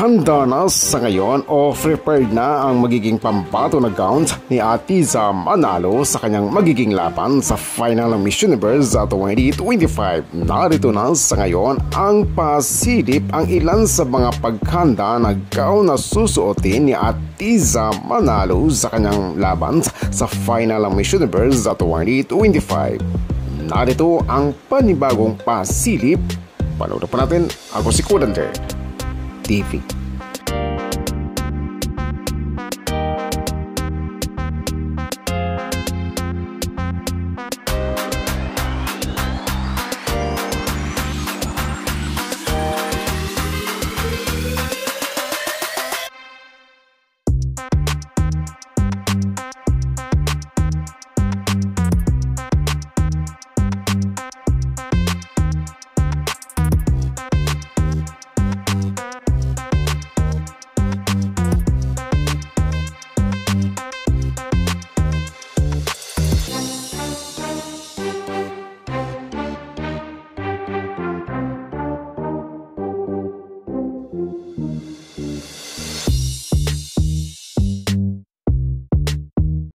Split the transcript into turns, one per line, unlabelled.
Handa na sa ngayon o prepared na ang magiging pambato na gown ni Atiza Manalo sa kanyang magiging laban sa final ng Miss Universe 2025. Narito na sa ngayon ang pasilip ang ilan sa mga paghanda na gown na susuotin ni Atiza Manalo sa kanyang laban sa final ng Miss Universe 2025. Narito ang panibagong pasilip. Panood pa natin. Ako si Kudander TV.